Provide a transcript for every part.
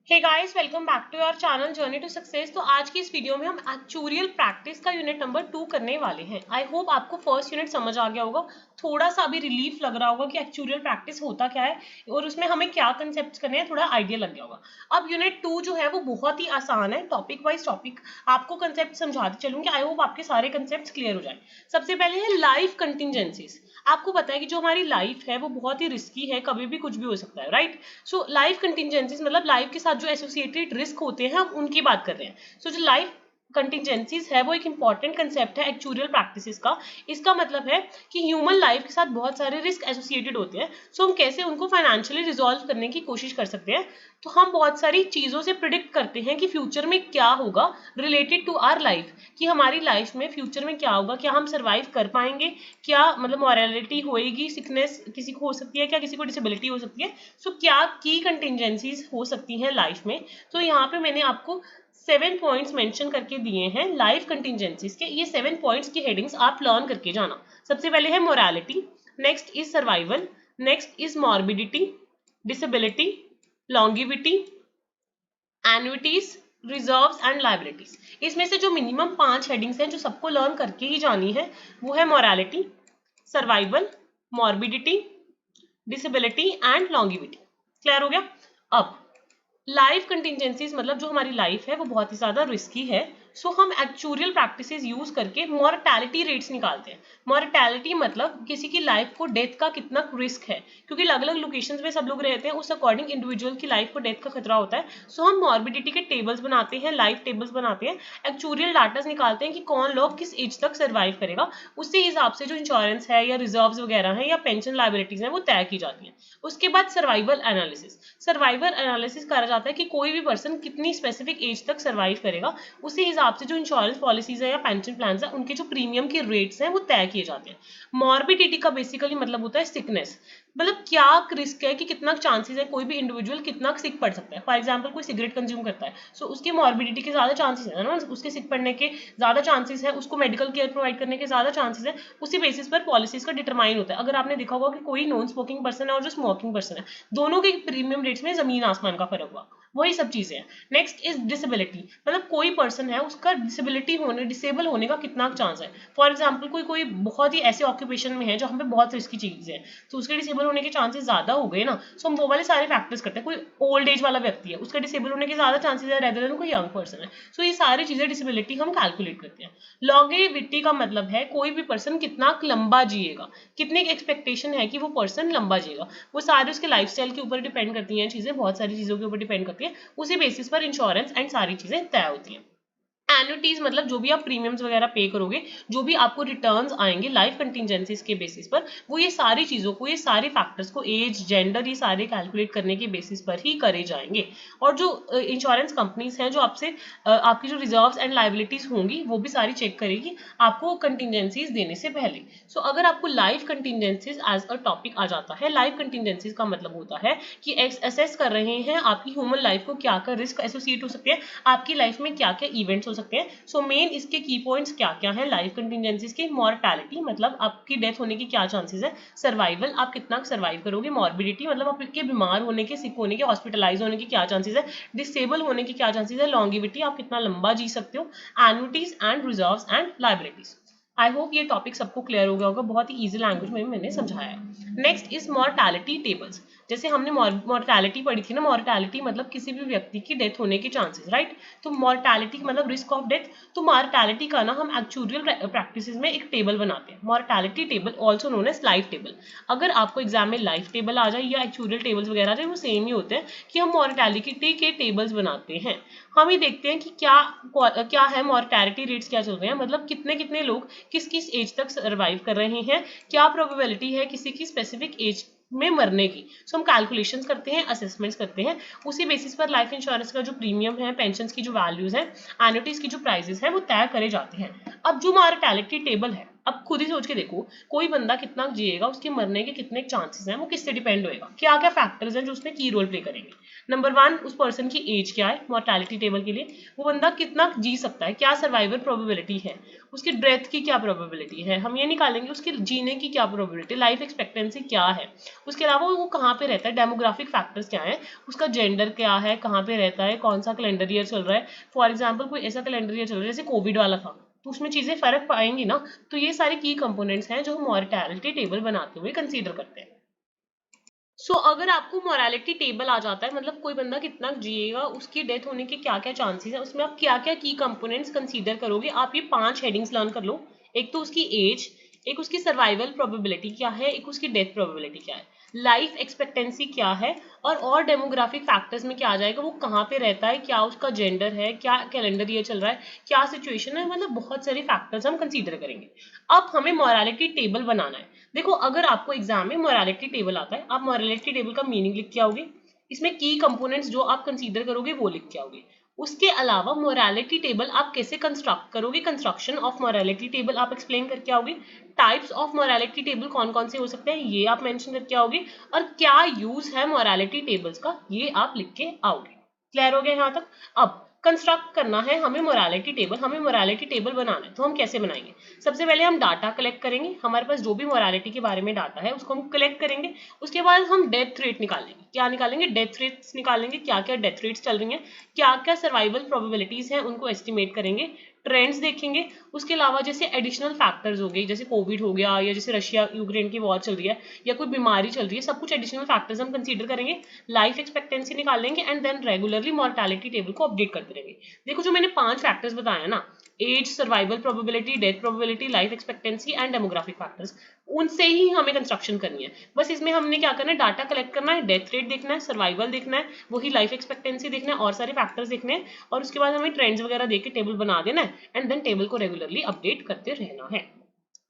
Hey guys, welcome back to your channel journey to success. तो आज की इस वीडियो में हम एक्चुरियल प्रैक्टिस का यूनिट नंबर 2 करने वाले हैं। आई होप आपको फर्स्ट यूनिट समझ आ गया होगा, थोड़ा सा अभी रिलीफ लग रहा होगा कि एक्चुरियल प्रैक्टिस होता क्या है और उसमें हमें क्या कंसेप्ट करने हैं, थोड़ा आइडिया लग गया होगा। अब यूनिट 2 जो है वो बहुत ही आसान है, टॉपिक वाइज टॉपिक आपको कंसेप्ट समझाते चलूंगी। आई होप आपके सारे कंसेप्ट क्लियर हो जाए। सबसे पहले है लाइफ कंटिजेंसीज। आपको पता है कि जो हमारी लाइफ है वो बहुत ही रिस्की है, कभी भी कुछ भी हो सकता है, राइट। सो लाइफ कंटिजेंसीज मतलब लाइफ के साथ जो एसोसिएटेड रिस्क होते हैं, हम उनकी बात कर रहे हैं। सो जो लाइफ कंटिजेंसीज है वो एक इंपॉर्टेंट कंसेप्ट है एक्चुरियल प्रैक्टिसेस का। इसका मतलब है कि ह्यूमन लाइफ के साथ बहुत सारे रिस्क एसोसिएटेड होते हैं। सो हम कैसे उनको फाइनेंशियली रिजॉल्व करने की कोशिश कर सकते हैं। तो हम बहुत सारी चीज़ों से प्रिडिक्ट करते हैं कि फ्यूचर में क्या होगा रिलेटेड टू आवर लाइफ, कि हमारी लाइफ में फ्यूचर में क्या होगा, क्या हम सर्वाइव कर पाएंगे, क्या मतलब मॉर्टेलिटी होएगी, सिकनेस किसी को हो सकती है, क्या किसी को डिसेबिलिटी हो सकती है। सो क्या की कंटिजेंसीज हो सकती हैं लाइफ में। तो यहाँ पे मैंने आपको 7 पॉइंट्स मेंशन करके दिए हैं लाइफ कंटिजेंसीज के। ये 7 पॉइंट्स की हेडिंग्स आप लर्न करके जाना। सबसे पहले है mortality, next is survival, next is morbidity, disability, longevity, annuities, reserves and liabilities. इसमें से जो मिनिमम 5 हेडिंग्स हैं जो सबको लर्न करके ही जानी है, वो है morality, survival, morbidity, disability and longevity. Clear हो गया। अब लाइफ कंटिजेंसीज मतलब जो हमारी लाइफ है वो बहुत ही ज्यादा रिस्की है। सो हम एक्चुरियल प्रैक्टिसेस यूज करके मॉर्टेलिटी रेट्स निकालते हैं। मॉर्टेलिटी मतलब किसी की लाइफ को डेथ का कितना रिस्क है, क्योंकि अलग अलग लोकेशंस में सब लोग रहते हैं, उस अकॉर्डिंग इंडिविजुअल की लाइफ को डेथ का खतरा होता है। सो हम मॉर्बिडिटी के टेबल्स बनाते हैं, लाइफ टेबल्स बनाते हैं, एक्चुरियल डाटा निकालते हैं कि कौन लोग किस एज तक सर्वाइव करेगा। उसी हिसाब से जो इंश्योरेंस है या रिजर्व्स वगैरह है या पेंशन लायबिलिटीज है वो तय की जाती है। उसके बाद सर्वाइवल एनालिसिस। सर्वाइवल एनालिसिस करा जाता है कि कोई भी पर्सन कितनी स्पेसिफिक एज तक सर्वाइव करेगा। उसी हिसाब से जो इंश्योरेंस पॉलिसीज है या पेंशन प्लान है उनके जो प्रीमियम के रेट्स हैं वो तय किए जाते हैं। मॉर्बिडिटी का बेसिकली मतलब होता है सिकनेस, मतलब क्या रिस्क है कि कितना चांसेस है कोई भी इंडिविजुअल कितना सिक पड़ सकता है। फॉर एग्जांपल कोई सिगरेट कंज्यूम करता है, सो उसकी मॉर्बिडिटी के ज्यादा चांसेस है ना, उसके सिक पड़ने के ज्यादा चांसेस है, उसको मेडिकल केयर प्रोवाइड करने के ज्यादा चांसेस है। उसी बेसिस पर पॉलिसीज का डिटरमाइन होता है। अगर आपने देखा होगा कि कोई नॉन स्मोकिंग पर्सन है और जो स्मोकिंग पर्सन है, दोनों के प्रीमियम रेट्स में जमीन आसमान का फर्क हुआ, वही सब चीजें हैं। नेक्स्ट इज डिसेबिलिटी, मतलब कोई पर्सन है उसका डिसेबल होने का कितना चांस है। फॉर एग्जाम्पल कोई बहुत ही ऐसे ऑक्यूपेशन में है जहाँ पे बहुत रिस्की चीज है, तो उसके डिसेबल होने के चांसेस ज्यादा हो गए ना। सो हम वो वाले सारे फैक्टर्स करते हैं। कोई ओल्ड एज वाला व्यक्ति है, उसका डिसेबल होने के ज्यादा चांसेस है रेदर देन कोई यंग पर्सन है। सो ये सारी चीजें डिसेबिलिटी हम कैलकुलेट करते हैं। लॉन्गेविटी का मतलब है कोई भी पर्सन कितना लंबा जिएगा, कितनी एक्सपेक्टेशन है कि वो पर्सन लंबा जिएगा। वो सारे उसके लाइफस्टाइल के ऊपर डिपेंड करती हैं चीजें, बहुत सारी चीजों के ऊपर डिपेंड करती है। उसी बेसिस पर इंश्योरेंस एंड सारी चीजें तय होती हैं। एन्युटीज मतलब जो भी आप प्रीमियम्स वगैरह पे करोगे, जो भी आपको रिटर्न्स आएंगे लाइफ कंटिजेंसीज के बेसिस पर, वो ये सारी चीजों को, ये सारे फैक्टर्स को, एज, जेंडर, ये सारे कैलकुलेट करने के बेसिस पर ही करे जाएंगे। और जो इंश्योरेंस कंपनीज हैं जो आपसे आपकी जो रिजर्व्स एंड लायबिलिटीज होंगी वो भी सारी चेक करेगी आपको कंटिजेंसीज देने से पहले। सो अगर आपको life contingencies as a topic आ जाता है, लाइफ कंटिजेंसीज का मतलब होता है कि असेस कर रहे हैं आपकी ह्यूमन लाइफ को क्या क्या रिस्क एसोसिएट हो सकते हैं, आपकी लाइफ में क्या क्या इवेंट्स हो सकते हैं। सो मेन इसके की पॉइंट्स क्या क्या हैं लाइफ कंटिजेंसीज के। मॉर्टेलिटी मतलब आपकी डेथ होने की क्या चांसेस है, सर्वाइवल आप कितना सर्वाइव करोगे, मॉर्बिडिटी मतलब आपके बीमार होने के, सिक होने के, हॉस्पिटलाइज होने की क्या चांसेस है, डिसेबल होने की क्या चांसेस है, लॉन्गिविटी आप कितना लंबा जी सकते हो, annuities and reserves and liabilities. I hope ये टॉपिक सबको क्लियर हो गया होगा, बहुत ही इजी लैंग्वेज में मैंने समझाया है। Next is mortality tables. जैसे हमने मॉर्टेलिटी पढ़ी थी ना, मॉर्टेलिटी मतलब किसी भी व्यक्ति की डेथ होने के चांसेस, राइट। तो मॉर्टेलिटी मतलब रिस्क ऑफ डेथ। तो मॉर्टेलिटी का ना हम एक्चुरियल प्रैक्टिसेस में एक टेबल बनाते हैं, mortality table also known as life table. अगर आपको एग्जाम में लाइफ टेबल आ जाए या एक्चुरियल टेबल्स वगैरह आ जाए, वो सेम ही होते हैं कि हम मॉर्टेलिटी के टेबल्स बनाते हैं। हम ये देखते हैं कि क्या है मॉर्टेलिटी रेट्स क्या चल रहे हैं, मतलब कितने कितने लोग किस किस एज तक सर्वाइव कर रहे हैं, क्या प्रोबेबिलिटी है किसी की स्पेसिफिक एज में मरने की। सो हम कैलकुलेशंस करते हैं, असेसमेंट्स करते हैं। उसी बेसिस पर लाइफ इंश्योरेंस का जो प्रीमियम है, पेंशन की जो वैल्यूज है, एन्युटीज की जो प्राइजेस है वो तय करे जाते हैं। अब जो मॉर्टेलिटी टेबल है, अब खुद ही सोच के देखो, कोई बंदा कितना जिएगा, उसके मरने के कितने चांसेस हैं, वो किससे डिपेंड होएगा, क्या क्या फैक्टर्स हैं जो उसमें की रोल प्ले करेंगे। नंबर 1, उस पर्सन की एज क्या है मॉर्टैलिटी टेबल के लिए, वो बंदा कितना जी सकता है, क्या सर्वाइवल प्रोबेबिलिटी है, उसकी डेथ की क्या प्रोबेबिलिटी है, हम ये निकालेंगे, उसके जीने की क्या प्रोबेबिलिटी, लाइफ एक्सपेक्टेंसी क्या है, उसके अलावा वो कहाँ पे रहता है, डेमोग्राफिक फैक्टर्स क्या है, उसका जेंडर क्या है, कहाँ पे रहता है, कौन सा कैलेंडर ईयर चल रहा है। फॉर एग्जाम्पल कोई ऐसा कैलेंडर ईयर चल रहा है जैसे कोविड वाला था, तो उसमें चीजें फर्क पाएंगी ना। तो ये सारे की कंपोनेंट्स हैं जो हम मॉर्टैलिटी टेबल बनाते हुए कंसीडर करते हैं। अगर आपको मोरालिटी टेबल आ जाता है, मतलब कोई बंदा कितना जिएगा, उसकी डेथ होने के क्या क्या चांसेस है, उसमें आप क्या क्या की कंपोनेंट्स कंसीडर करोगे, आप ये 5 हेडिंग्स लर्न कर लो। एक तो उसकी एज, एक उसकी सर्वाइवल प्रोबेबिलिटी क्या है, एक उसकी डेथ प्रोबेबिलिटी क्या है, लाइफ एक्सपेक्टेंसी क्या है, और डेमोग्राफिक फैक्टर्स में क्या आ जाएगा, वो कहाँ पे रहता है, क्या उसका जेंडर है, क्या कैलेंडर ईयर चल रहा है, क्या सिचुएशन है, मतलब बहुत सारे फैक्टर्स हम कंसीडर करेंगे। अब हमें मोरालिटी टेबल बनाना है। देखो, अगर आपको एग्जाम में मोरालिटी टेबल आता है, आप मोरालिटी टेबल का मीनिंग लिख के आओगे, इसमें की कंपोनेंट्स जो आप कंसीडर करोगे वो लिख के आओगे। उसके अलावा मोरालिटी टेबल आप कैसे कंस्ट्रक्ट करोगे, कंस्ट्रक्शन ऑफ मोरालिटी टेबल आप एक्सप्लेन करके आओगे। टाइप्स ऑफ मोरालिटी टेबल कौन कौन से हो सकते हैं ये आप मेंशन करके आओगे, और क्या यूज है मोरालिटी टेबल्स का ये आप लिख के आओगे। क्लियर हो गया यहाँ तक। अब कंस्ट्रक्ट करना है हमें मोरालिटी टेबल, हमें मोरालिटी टेबल बनाना है, तो हम कैसे बनाएंगे। सबसे पहले हम डाटा कलेक्ट करेंगे, हमारे पास जो भी मोरालिटी के बारे में डाटा है उसको हम कलेक्ट करेंगे। उसके बाद हम डेथ रेट निकालेंगे, क्या निकालेंगे, डेथ रेट्स निकालेंगे, क्या क्या डेथ रेट्स चल रही हैं, क्या क्या सर्वाइवल प्रोबेबिलिटीज हैं उनको एस्टिमेट करेंगे, ट्रेंड्स देखेंगे। उसके अलावा जैसे एडिशनल फैक्टर्स हो गए, जैसे कोविड हो गया, या जैसे रशिया यूक्रेन की वॉर चल रही है, या कोई बीमारी चल रही है, सब कुछ एडिशनल फैक्टर्स हम कंसीडर करेंगे। लाइफ एक्सपेक्टेंसी निकालेंगे and then regularly mortality table को अपडेट करते रहेंगे। देखो, जो मैंने 5 फैक्टर्स बताया ना, age, survival probability, death probability, life expectancy and demographic factors, उनसे ही हमें कंस्ट्रक्शन करनी है। बस इसमें हमने क्या करना है, डाटा कलेक्ट करना है, डेथ रेट देखना है, सर्वाइवल देखना है, वही लाइफ एक्सपेक्टेंसी देखना है, और सारे फैक्टर्स देखने हैं, और उसके बाद हमें ट्रेंड्स वगैरह देख के टेबल बना देना है एंड देन टेबल को रेगुलरली अपडेट करते रहना है।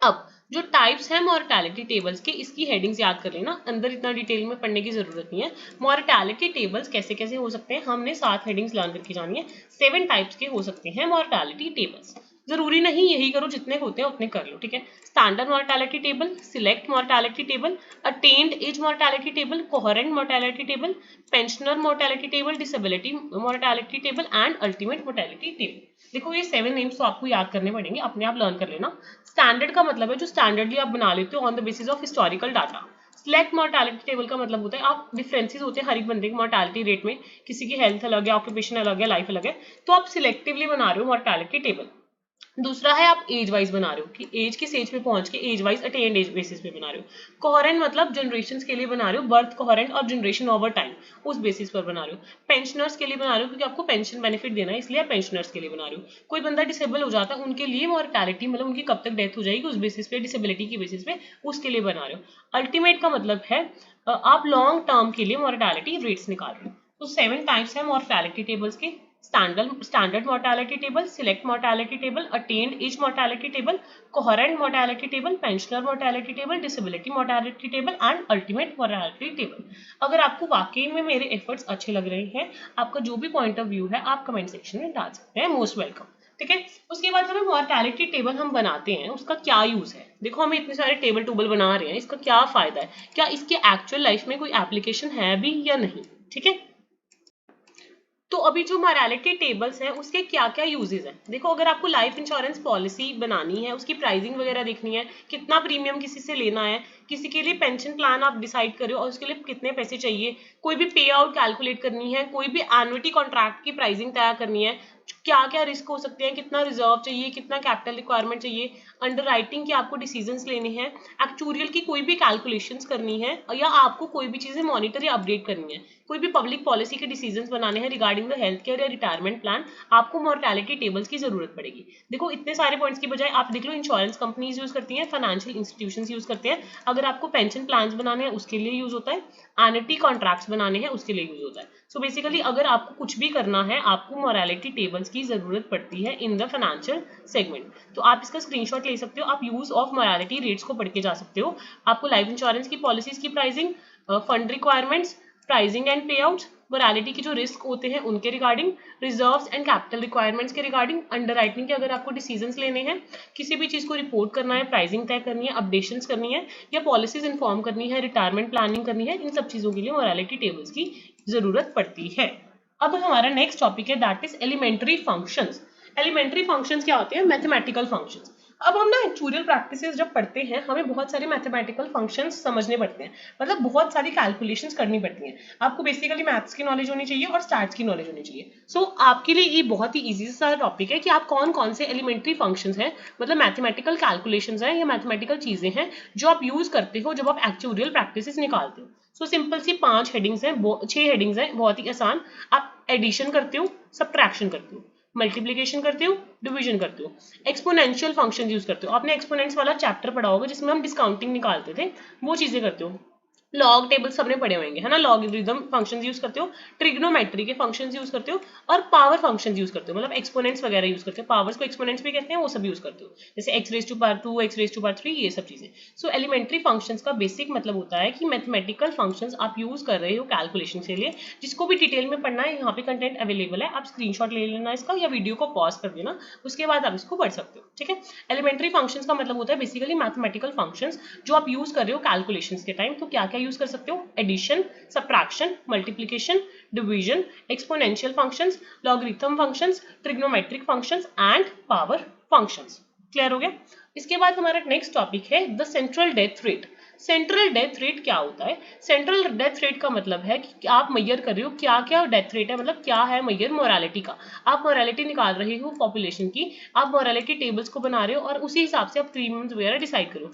अब जो टाइप्स हैं मॉर्टैलिटी टेबल्स के, इसकी हेडिंग्स याद कर लेना, अंदर इतना डिटेल में पढ़ने की जरूरत नहीं है। मॉर्टैलिटी टेबल्स कैसे कैसे हो सकते हैं, हमने 7 हेडिंग्स लर्न करके जानी है। 7 टाइप्स के हो सकते हैं मॉर्टैलिटी टेबल्स, जरूरी नहीं यही करो, जितने होते हैं उतने कर लो, ठीक है। Standard mortality table, select mortality table, attained age mortality table, coherent mortality table, pensioner mortality table, disability mortality table and ultimate mortality table. देखो, ये 7 नेम्स तो आपको याद करने पड़ेंगे, अपने आप लर्न कर लेना। स्टैंडर्ड का मतलब है जो स्टैंडर्डली आप बना लेते हो on the basis of historical data. Select mortality table का मतलब होता है आप डिफरेंसेस होते हैं हर एक बंदे के मॉर्टैलिटी रेट में, किसी की हेल्थ अलग है, ऑक्यूपेशन अलग है, लाइफ अलग है, तो आप सिलेक्टिवली बना रहे हो मॉर्टैलिटी टेबल। दूसरा है आप एज वाइज बना रहे हो कि एज किस एज पे पहुंच के age wise attained age basis पे बना रहे हो। कोहेरेंट मतलब जनरेशंस के लिए बना रहे हो, बर्थ कोहेरेंट और जनरेशन ओवर टाइम उस बेसिस पर बना रहे हो। पेंशनर्स के लिए बना रहे हो क्योंकि आपको पेंशन बेनिफिट देना है, इसलिए आप पेंशनर्स के लिए बना रहे हो। कोई बंदा डिसेबल हो जाता है उनके लिए मॉर्टैलिटी मतलब उनकी कब तक डेथ हो जाएगी उस बेसिस पे, डिसेबिलिटी की बेसिस पे, उसके लिए बना रहे हो। अल्टीमेट का मतलब है आप लॉन्ग टर्म के लिए मॉर्टैलिटी रेट्स निकाल रहे हो। तो 7 टाइप्स है मॉर्टैलिटी टेबल्स के। Standard mortality table, select mortality table, attained age mortality table, coherent mortality table, pensioner mortality table, disability mortality table and ultimate mortality table। अगर आपको वाकई में मेरे एफर्ट्स अच्छे लग रहे हैं, आपका जो भी पॉइंट ऑफ व्यू है आप कमेंट सेक्शन में डाल सकते हैं, मोस्ट वेलकम, ठीक है। उसके बाद हमें मॉर्टैलिटी टेबल हम बनाते हैं, उसका क्या यूज है। देखो, हम इतने सारे टेबल टूबल बना रहे हैं, इसका क्या फायदा है, क्या इसके एक्चुअल लाइफ में कोई एप्लीकेशन है भी या नहीं, ठीक है। तो अभी जो मॉर्टैलिटी टेबल्स हैं उसके क्या क्या यूजेस हैं। देखो, अगर आपको लाइफ इंश्योरेंस पॉलिसी बनानी है, उसकी प्राइसिंग वगैरह देखनी है, कितना प्रीमियम किसी से लेना है, किसी के लिए पेंशन प्लान आप डिसाइड करो और उसके लिए कितने पैसे चाहिए, कोई भी पे आउट कैलकुलेट करनी है, कोई भी एन्युटी कॉन्ट्रैक्ट की प्राइसिंग तैयार करनी है, क्या क्या रिस्क हो सकते हैं, कितना रिजर्व चाहिए, कितना कैपिटल रिक्वायरमेंट चाहिए, अंडरराइटिंग की आपको डिसीजंस लेने हैं, एक्चुरियल की कोई भी कैलकुलेशंस करनी है, या आपको कोई भी चीजें मॉनिटर या अपडेट करनी है, कोई भी पब्लिक पॉलिसी के डिसीजंस बनाने हैं रिगार्डिंग द हेल्थ केयर या रिटायरमेंट प्लान, आपको मॉर्टैलिटी टेबल्स की जरूरत पड़ेगी। देखो, इतने सारे पॉइंट्स की बजाय आप देख लो इंश्योरेंस कंपनीज यूज करती हैं, फाइनेंशियल इंस्टीट्यूशंस यूज करते हैं, अगर आपको पेंशन प्लान्स बनाने हैं उसके लिए यूज होता है, एन्युटी कॉन्ट्रैक्ट्स बनाने हैं उसके लिए यूज होता है। सो बेसिकली अगर आपको कुछ भी करना है आपको मॉर्टैलिटी टेबल्स की जरूरत पड़ती है इन द फाइनेंशियल सेगमेंट। तो आप इसका स्क्रीनशॉट ले सकते हो, आप यूज ऑफ मॉर्टैलिटी रेट्स को पढ़ के जा सकते हो। आपको लाइफ इंश्योरेंस की पॉलिसीज की pricing, fund requirements, pricing and पे आउट्स, मोरालिटी के जो रिस्क होते हैं उनके regarding, reserves and capital requirements के रिगार्डिंग, अंडरराइटिंग के अगर आपको डिसीजंस लेने हैं, किसी भी चीज को रिपोर्ट करना है, प्राइसिंग तय करनी है, अपडेशंस करनी है या पॉलिसीज इन्फॉर्म करनी है, रिटायरमेंट प्लानिंग करनी है, इन सब चीजों के लिए मोरालिटी टेबल्स की जरूरत पड़ती है। अब हमारा नेक्स्ट टॉपिक है that is elementary functions. Elementary functions क्या होते हैं? Mathematical functions. अब हम ना एक्चुअल प्रैक्टिसेस जब पढ़ते हैं हमें बहुत सारे मैथमेटिकल फंक्शंस समझने पड़ते हैं, मतलब बहुत सारी कैलकुलेशंस करनी पड़ती हैं। आपको बेसिकली मैथ्स की नॉलेज होनी चाहिए और स्टैट्स की नॉलेज होनी चाहिए। सो आपके लिए ये बहुत ही इजी सा टॉपिक है कि आप कौन कौन से एलिमेंट्री फंक्शंस हैं, मतलब मैथमेटिकल कैलकुलेशंस हैं या मैथमेटिकल चीजें हैं जो आप यूज करते हो जब आप एक्चुअल प्रैक्टिसेस निकालते हो। सो सिंपल सी 5 हेडिंग्स हैं, 6 हेडिंग्स हैं, बहुत ही आसान। आप एडिशन करते हो, सबट्रैक्शन करते हो, मल्टीप्लिकेशन करते हो, डिवीजन करते हो, एक्सपोनेंशियल फंक्शन यूज करते हो। आपने एक्सपोनेंट्स वाला चैप्टर पढ़ा होगा जिसमें हम डिस्काउंटिंग निकालते थे, वो चीजें करते हो। लॉग टेबल सबने पढ़े होंगे है ना, लॉगरिथम फंक्शंस यूज करते हो, ट्रिग्नोमेट्री के फंक्शंस यूज करते हो और पावर फंक्शंस यूज करते हो, मतलब एक्सपोनेंट्स वगैरह यूज करते हो। पावर्स को एक्सपोनेंट्स भी कहते हैं, वो सब यूज करते हो, जैसे x raise to power 2, x raise to power 3, ये सब चीजें। सो एलिमेंट्री फंक्शंस का बेसिक मतलब होता है कि मैथमेटिकल फंक्शंस आप यूज कर रहे हो कैलकुलेशन के लिए। जिसको भी डिटेल में पढ़ना है यहाँ पे कंटेंट अवेलेबल है, आप स्क्रीनशॉट ले लेना इसका या वीडियो को पॉज कर देना, उसके बाद आप इसको पढ़ सकते हो। ठीक है, एलिमेंट्री फंक्शंस का मतलब होता है बेसिकली मैथमेटिकल फंक्शंस जो आप यूज कर रहे हो कैलकुलेशंस के टाइम। तो क्या क्या यूज कर सकते हो? Addition, subtraction, multiplication, division, exponential functions, logarithm functions, trigonometric functions and power functions. Clear हो गया? इसके बाद हमारा नेक्स्ट टॉपिक है the central death rate. Central death rate क्या होता है? सेंट्रल डेथ रेट का मतलब है कि आप मैयर कर रहे हो क्या क्या डेथ रेट है, मतलब क्या है मैयर मोरालिटी का। आप मोरालिटी निकाल रहे हो पॉपुलेशन की, आप मोरालिटी टेबल्स को बना रहे हो और उसी हिसाब से आप प्रीमियम्स वगैरह डिसाइड करो।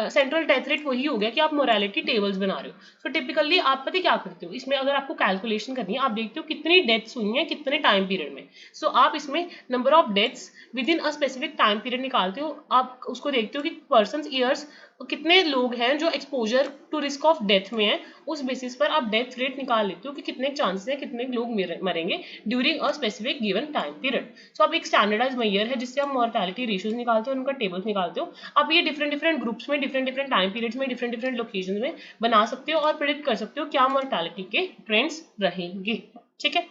सेंट्रल डेथ रेट वही हो गया कि आप मोरालिटी टेबल्स बना रहे हो। सो टिपिकली आप पता क्या करते हो, इसमें अगर आपको कैलकुलेशन करनी है, आप देखते हो कितनी डेथ्स हुई हैं कितने टाइम पीरियड में। सो आप इसमें number of deaths with in a specific time period निकालते हो। आप उसको देखते हो कि पर्सन ईयर्स कितने लोग हैं जो exposure to risk of death में है, उस बेसिस पर आप डेथ रेट निकाल लेते हो कि कितने चांसेस है कितने लोग मरेंगे during a specific given time period. So अब एक स्टैंडर्डाइज मेजर है जिससे आप मॉर्टेलिटी रेशियोज निकालते हो, उनका टेबल्स निकालते हो। आप ये डिफरेंट ग्रुप्स में डिफरेंट टाइम पीरियड्स में डिफरेंट लोकेशन में बना सकते हो और प्रेडिक्ट कर सकते हो क्या मॉर्टेलिटी के ट्रेंड्स रहेंगे। ठीक है,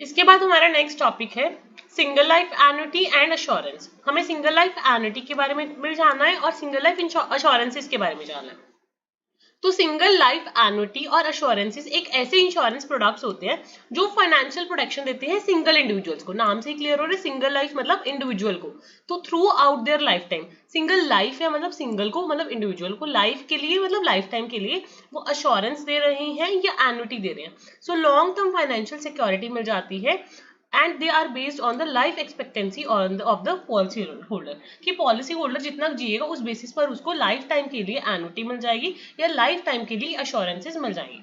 इसके बाद हमारा नेक्स्ट टॉपिक है single life annuity and assurance. हमें सिंगल लाइफ एन्युटी के बारे में भी जानना है और सिंगल लाइफ अश्योरेंसेस के बारे में जानना है। तो सिंगल लाइफ एन्युटी और अश्योरेंसेस एक ऐसे इंश्योरेंस प्रोडक्ट्स होते हैं जो फाइनेंशियल प्रोटेक्शन देते हैं सिंगल इंडिविजुअल्स को। नाम से ही क्लियर हो रहा है, सिंगल लाइफ मतलब इंडिविजुअल को, तो through out their life time. Single life है मतलब सिंगल को, मतलब इंडिविजुअल को, लाइफ के लिए मतलब लाइफ टाइम के लिए वो अश्योरेंस दे रहे हैं या एन्युटी दे रहे हैं। So long term financial security मिल जाती है and they are based on the life expectancy of the policy holder, कि पॉलिसी होल्डर जितना जिएगा उस बेसिस पर उसको लाइफ टाइम के लिए एन्युटी मिल जाएगी या लाइफ टाइम के लिए अश्योरेंसेस मिल जाएंगी।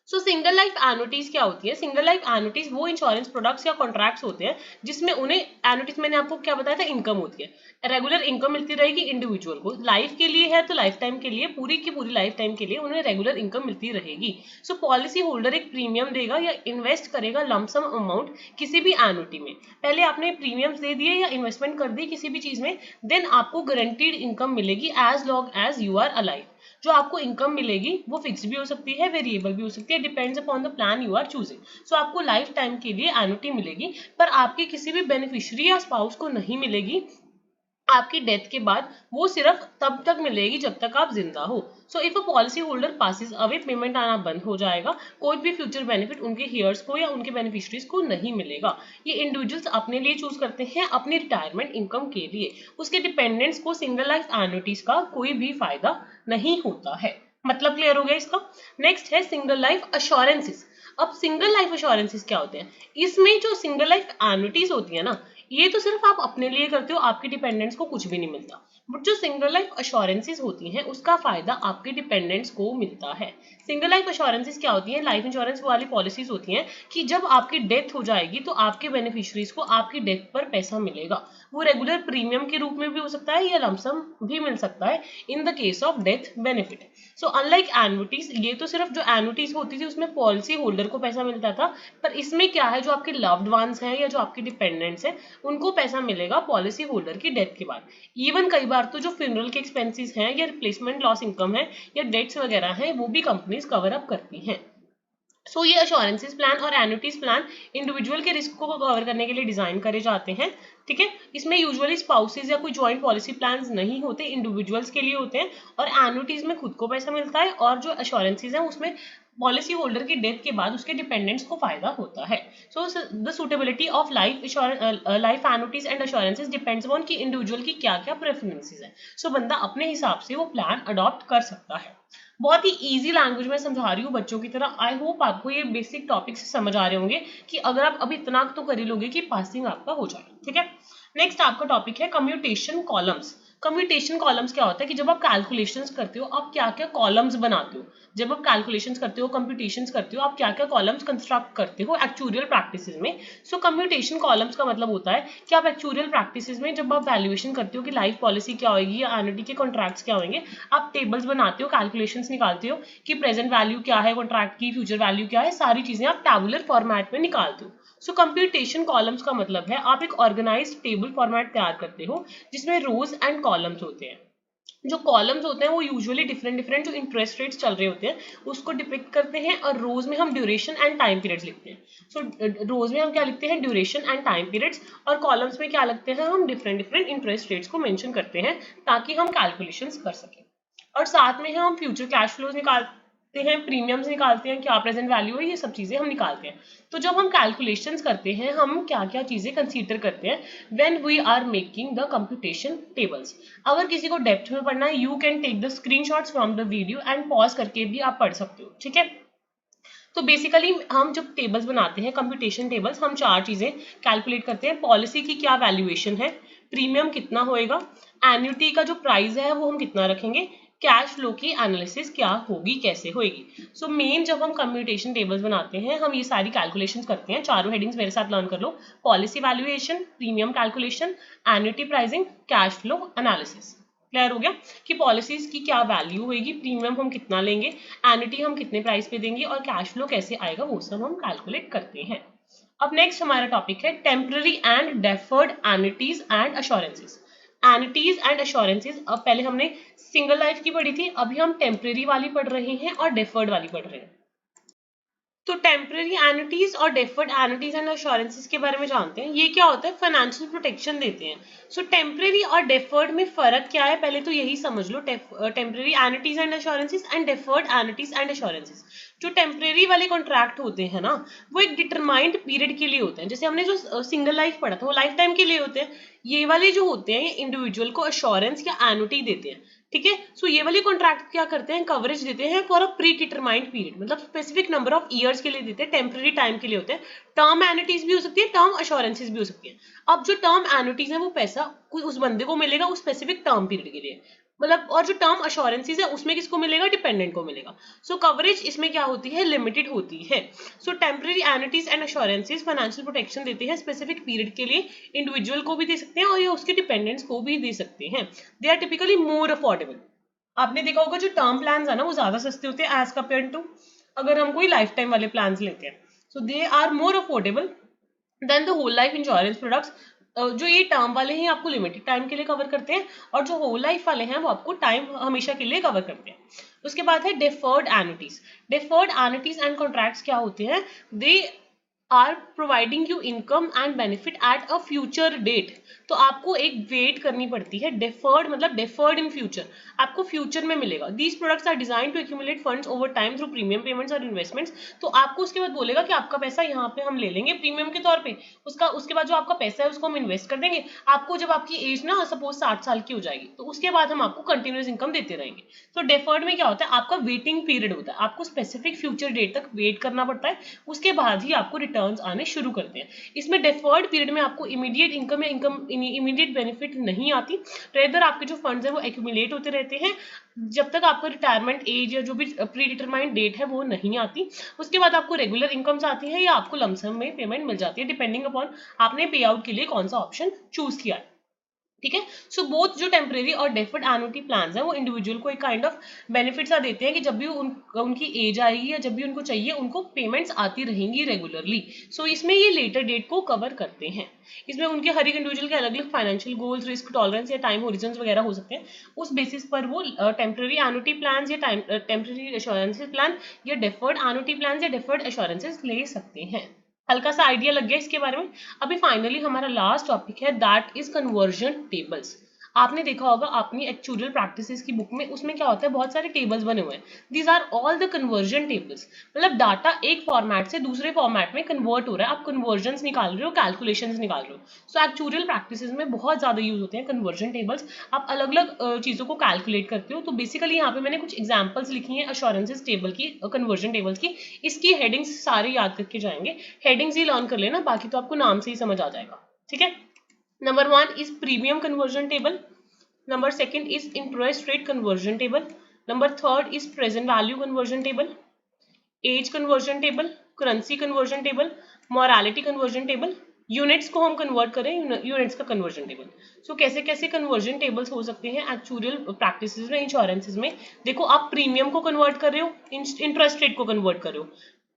सो सिंगल लाइफ एन्युटीज क्या होती है? सिंगल लाइफ एन्युटीज वो इंश्योरेंस प्रोडक्ट्स या कॉन्ट्रैक्ट्स होते हैं जिसमें उन्हें एन्युटीज, मैंने आपको क्या बताया था, इनकम होती है, रेगुलर इनकम मिलती रहेगी इंडिविजुअल को। लाइफ के लिए है तो लाइफ टाइम के लिए, पूरी की पूरी लाइफ टाइम के लिए उन्हें रेगुलर इनकम मिलती रहेगी। सो पॉलिसी होल्डर एक प्रीमियम देगा या इन्वेस्ट करेगा लमसम अमाउंट किसी भी एन्युटी में। पहले आपने प्रीमियम्स दे दिए या इन्वेस्टमेंट कर दी किसी भी चीज में, देन आपको गारंटीड इनकम मिलेगी as long as you are alive. जो आपको इनकम मिलेगी वो फिक्स भी हो सकती है, वेरिएबल भी हो सकती है, depends upon the plan you are choosing. So आपको लाइफ टाइम के लिए एन्युटी मिलेगी, पर आपके किसी भी बेनिफिशियरी या स्पाउस को नहीं मिलेगी। आपकी डेथ के बाद वो सिर्फ तब तक मिलेगी जब तक आप जिंदा हो। So if a policy holder passes away, payment आना बंद हो जाएगा, कोई भी फ्यूचर बेनिफिट उनके हियर्स को या उनके बेनिफिशरीज को नहीं मिलेगा। ये इंडिविजुअल्स अपने लिए चूज करते हैं अपनी रिटायरमेंट इनकम के लिए, उसके डिपेंडेंट्स को सिंगल लाइफ एन्युटीज का कोई भी फायदा नहीं होता है। मतलब क्लियर हो गया इसका? नेक्स्ट है सिंगल लाइफ अश्योरेंसेस। अब सिंगल लाइफ अश्योरेंसेस क्या होते हैं? इसमें जो सिंगल लाइफ एन्युटीज होती है ना, ये तो सिर्फ आप अपने लिए करते हो, आपके डिपेंडेंट्स को कुछ भी नहीं मिलता। बट जो सिंगल लाइफ अश्योरेंसेस होती हैं उसका फायदा आपके डिपेंडेंट्स को मिलता है। सिंगल लाइफ अश्योरेंसेस क्या होती हैं? लाइफ इंश्योरेंस वाली पॉलिसीज होती हैं कि जब आपकी डेथ हो जाएगी तो आपके बेनिफिशरीज को आपकी डेथ पर पैसा मिलेगा। वो रेगुलर प्रीमियम के रूप में भी हो सकता है या लमसम भी मिल सकता है in the case of death benefit. So unlike annuities, ये तो सिर्फ जो एन्युटीज होती थी उसमें पॉलिसी होल्डर को पैसा मिलता था, पर इसमें क्या है, जो आपके लव्ड वंस हैं या जो आपके डिपेंडेंट्स हैं उनको पैसा मिलेगा पॉलिसी होल्डर की डेथ के बाद। इवन कई बार तो जो फ्यूनरल के एक्सपेंसेस हैं या रिप्लेसमेंट लॉस इनकम है या डेट्स वगैरह हैं वो भी कंपनीज कवर अप करती हैं। सो ये अश्योरेंसेस प्लान और एन्युटीज प्लान इंडिविजुअल के रिस्क को कवर करने के लिए डिजाइन करे जाते हैं, ठीक है। इसमें यूजुअली स्पाउसेस या कोई जॉइंट पॉलिसी प्लान्स नहीं होते, इंडिविजुअल्स के लिए होते हैं। और एन्युटीज में खुद को पैसा मिलता है और जो अश्योरेंसेस हैं उसमें पॉलिसी होल्डर की डेथ के बाद उसके डिपेंडेंट्स को फायदा होता है। So the suitability of life annuities and assurances depends on कि इंडिविजुअल की क्या क्या प्रेफरेंसेस है। सो बंदा अपने हिसाब से वो प्लान अडॉप्ट कर सकता है। बहुत ही इजी लैंग्वेज में समझा रही हूँ बच्चों की तरह। आई होप आपको ये बेसिक टॉपिक से समझ आ रहे होंगे कि अगर आप अभी इतना तो कर ही लोगे कि पासिंग आपका हो जाए, ठीक है। नेक्स्ट आपका टॉपिक है कम्यूटेशन कॉलम्स। कम्यूटेशन कॉलम्स क्या होता है कि जब आप कैलकुलेशंस करते हो आप क्या क्या कॉलम्स बनाते हो, जब आप कैलकुलेशंस करते हो कंप्यूटेशंस करते हो आप क्या क्या कॉलम्स कंस्ट्रक्ट करते हो एक्चुअल प्रैक्टिसेस में। सो कम्यूटेशन कॉलम्स का मतलब होता है कि आप एक्चुअल प्रैक्टिसेस में जब आप वैल्यूएशन करते हो कि लाइफ पॉलिसी क्या होगी या एन्युटी के कॉन्ट्रैक्ट्स क्या होंगे, आप टेबल्स बनाते हो, कैलकुलेशंस निकालते हो कि प्रेजेंट वैल्यू क्या है कॉन्ट्रैक्ट की, फ्यूचर वैल्यू क्या है, सारी चीजें आप टैबुलर फॉर्मेट में निकालते हो। सो कंप्यूटेशन कॉलम्स का मतलब है आप एक ऑर्गेनाइज्ड टेबल फॉर्मेट तैयार करते हो जिसमें रोज एंड कॉलम्स होते हैं। जो कॉलम्स होते हैं वो यूजुअली डिफरेंट जो इंटरेस्ट रेट्स चल रहे होते हैं उसको डिपिक्ट करते हैं, और रोज में हम ड्यूरेशन एंड टाइम पीरियड्स लिखते हैं। सो रोज में हम क्या लिखते हैं, ड्यूरेशन एंड टाइम पीरियड्स, और कॉलम्स में क्या लिखते हैं, हम डिफरेंट इंटरेस्ट रेट्स को मेंशन करते हैं ताकि हम कैलकुलेशंस कर सकें। और साथ में हम फ्यूचर कैश फ्लोज निकालते हैं, प्रीमियम्स निकालते हैं, क्या प्रेजेंट वैल्यू है, ये सब चीजें हम निकालते हैं। तो जब हम कैलकुलेशंस करते हैं हम क्या क्या चीजें कंसीडर करते हैं when we are making the computation tables. अगर किसी को डेप्थ में पढ़ना है you can take the screenshots from the video and pause करके भी आप पढ़ सकते हो, ठीक है। तो बेसिकली हम जब टेबल्स बनाते हैं कंप्यूटेशन टेबल्स, हम चार चीजें कैलकुलेट करते हैं। पॉलिसी की क्या वैल्यूएशन है, प्रीमियम कितना होएगा, एन्युटी का जो प्राइस है वो हम कितना रखेंगे, कैश फ्लो की एनालिसिस क्या होगी, कैसे होगी। सो मेन जब हम कंप्यूटेशन टेबल्स बनाते हैं हम ये सारी कैलकुलेशंस करते हैं। चारों हेडिंग्स मेरे साथ लर्न कर लो, policy valuation, premium calculation, annuity pricing, cash flow analysis. Clear हो गया कि पॉलिसीज की क्या वैल्यू होगी, प्रीमियम हम कितना लेंगे, एन्युटी हम कितने प्राइस पे देंगे और कैश फ्लो कैसे आएगा, वो सब हम कैलकुलेट करते हैं। अब नेक्स्ट हमारा टॉपिक है temporary and deferred annuities and assurances. Annuities and assurances अब पहले हमने सिंगल लाइफ की पढ़ी थी, अभी हम टेम्पररी वाली पढ़ रहे हैं और डेफर्ड वाली पढ़ रहे हैं। तो टेम्पररी एन्युटीज और डेफर्ड एन्युटीज एंड अश्योरेंसेस के बारे में जानते हैं। ये क्या होता है, फाइनेंशियल प्रोटेक्शन देते हैं। सो टेम्पररी और डेफर्ड में फर्क क्या है, पहले तो यही समझ लो। Temporary annuities and assurances and deferred annuities and assurances. जो टेम्पररी वाले कॉन्ट्रैक्ट होते हैं ना वो एक डिटरमाइंड पीरियड के लिए होते हैं। जैसे हमने जो सिंगल लाइफ पढ़ा था वो लाइफ टाइम के लिए होते हैं। ये वाले जो होते हैं ये इंडिविजुअल को अश्योरेंस या एन्युटी देते हैं, ठीक है। सो ये वाले कॉन्ट्रैक्ट क्या करते हैं, कवरेज देते हैं for a pre determined period, मतलब स्पेसिफिक नंबर ऑफ ईयर्स के लिए देते हैं, टेम्पररी टाइम के लिए होते हैं। टर्म एन्युटीज भी हो सकती है, टर्म अश्योरेंसेस भी हो सकती है। अब जो टर्म एन्युटीज है वो पैसा उस बंदे को मिलेगा उस स्पेसिफिक टर्म पीरियड के लिए, मतलब, और जो टर्म अश्योरेंसेस है उसमें किसको मिलेगा, डिपेंडेंट को मिलेगा। सो कवरेज इसमें क्या होती है, लिमिटेड होती है। So temporary annuities and assurances financial protection देते हैं स्पेसिफिक पीरियड के लिए, इंडिविजुअल को भी दे सकते हैं और ये उसके डिपेंडेंट्स को भी दे सकते हैं। They are typically more affordable. आपने देखा होगा जो टर्म प्लान है ना वो ज्यादा सस्ते होते हैं एज कम्पेयर टू अगर हम कोई लाइफ टाइम वाले प्लान लेते हैं। So they are more affordable than the whole life insurance products. जो ये टर्म वाले हैं आपको लिमिटेड टाइम के लिए कवर करते हैं और जो होल लाइफ वाले हैं वो आपको टाइम हमेशा के लिए कवर करते हैं। उसके बाद है deferred annuities. Deferred annuities and contracts क्या होते हैं, they are providing you income and benefit at a future date. तो आपको एक वेट करनी पड़ती है, डेफर्ड मतलब डेफर्ड इन फ्यूचर, आपको फ्यूचर में मिलेगा। These products are design to accumulate funds over time through premium payments और इन्वेस्टमेंट्स। तो आपको उसके बाद बोलेगा कि आपका पैसा यहाँ पे हम ले लेंगे प्रीमियम के तौर पे, उसके बाद जो आपका पैसा है उसको हम इन्वेस्ट कर देंगे। आपको जब आपकी एज ना सपोज 60 साल की हो जाएगी तो उसके बाद हम आपको कंटिन्यूस इनकम देते रहेंगे। तो डेफर्ड में क्या होता है, आपका वेटिंग पीरियड होता है, आपको स्पेसिफिक फ्यूचर डेट तक वेट करना पड़ता है, उसके बाद ही आपको रिटर्न्स आने शुरू करते हैं। इसमें डेफर्ड पीरियड में आपको इमीडिएट इनकम या इमीडिएट बेनिफिट नहीं आती, रेदर आपके जो फंड्स है वो एक्यूमुलेट होते रहते हैं जब तक आपका रिटायरमेंट एज या जो भी प्री डिटरमाइंड डेट है वो नहीं आती। उसके बाद आपको रेगुलर इनकम्स आती है या आपको लमसम में पेमेंट मिल जाती है डिपेंडिंग अपॉन आपने पे आउट के लिए कौन सा ऑप्शन चूज किया है। ठीक है। सो बोथ जो टेम्परेरी और डेफर्ड एनुटी प्लान्स हैं वो इंडिविजुअल को एक काइंड ऑफ बेनिफिट सा देते हैं कि जब भी उनकी एज आएगी या जब भी उनको चाहिए उनको पेमेंट्स आती रहेंगी रेगुलरली। सो इसमें ये लेटर डेट को कवर करते हैं। इसमें उनके हर एक इंडिविजुअल के अलग अलग फाइनेंशियल गोल्स, रिस्क टॉलरेंस या टाइम होरिजन वगैरह हो सकते हैं। उस बेसिस पर वो टेम्परेरी एनुटी प्लान या टेम्परेरी एश्योरेंसेज प्लान या डेफर्ड एनुटी प्लान या डेफर्ड एश्योरेंसेज ले सकते हैं। हल्का सा आइडिया लग गया इसके बारे में। अभी फाइनली हमारा लास्ट टॉपिक है, दैट इज कन्वर्जन टेबल्स। आपने देखा होगा अपनी एक्चुअल प्रैक्टिसेस की बुक में, उसमें क्या होता है, बहुत सारे टेबल्स बने हुए हैं। These are all the conversion tables, मतलब डाटा एक फॉर्मेट से दूसरे फॉर्मेट में कन्वर्ट हो रहा है, आप कन्वर्जन्स निकाल रहे हो, कैलकुलेशंस निकाल रहे हो। सो एक्चुअल प्रैक्टिसेस में बहुत ज्यादा यूज होते हैं कन्वर्जन टेबल्स। आप अलग अलग चीजों को कैलकुलेट करते हो। तो बेसिकली यहाँ पे मैंने कुछ एग्जाम्पल्स लिखी हैं अश्योरेंसेस टेबल की, कन्वर्जन टेबल्स की। इसकी हेडिंग्स सारे याद करके जाएंगे, हेडिंग्स ही लर्न कर लेना, बाकी तो आपको नाम से ही समझ आ जाएगा। ठीक है। Number 1 is premium conversion table. Number 2 is interest rate conversion table. Number 3 is present value conversion table, age conversion table, currency conversion table, morality conversion table. Units को हम कन्वर्ट करें, यूनिट्स का कन्वर्जन टेबल। सो कैसे कैसे conversion tables हो सकते हैं actual practices में, इंश्योरेंसेस में। देखो, आप प्रीमियम को कन्वर्ट कर रहे हो, इंटरेस्ट रेट को कन्वर्ट कर रहे हो,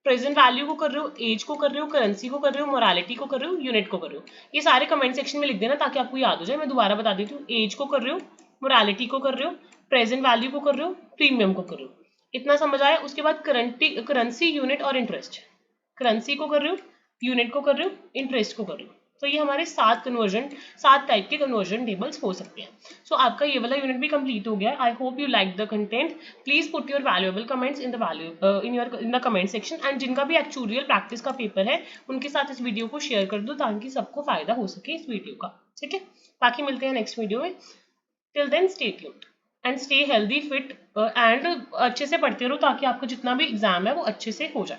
प्रेजेंट वैल्यू को कर रहे हो, एज को कर रहे हो, करेंसी को कर रहे हो, मोरालिटी को कर रहे हो, यूनिट को कर रहे हो। ये सारे कमेंट सेक्शन में लिख देना ताकि आपको याद हो जाए। मैं दोबारा बता देती हूँ, एज को कर रहे हो, मोरालिटी को कर रहे हो, प्रेजेंट वैल्यू को कर रहे हो, प्रीमियम को कर रहे हो। इतना समझ आया। उसके बाद करेंसी, यूनिट और इंटरेस्ट। करेंसी को कर रहे हो, यूनिट को कर रहे हो, इंटरेस्ट को कर रहे हो। तो ये हमारे 7 टाइप के कन्वर्जन टेबल्स हो सकते हैं। सो आपका ये वाला यूनिट भी कंप्लीट हो गया। I hope you like the content. Please put your valuable comments in the comment section. And जिनका भी एक्चुअल प्रैक्टिस का पेपर है उनके साथ इस वीडियो को शेयर कर दो ताकि सबको फायदा हो सके इस वीडियो का। ठीक है। बाकी मिलते हैं नेक्स्ट वीडियो में। Till then stay tuned and stay healthy, fit and अच्छे से पढ़ते रहो ताकि आपका जितना भी एग्जाम है वो अच्छे से हो जाए।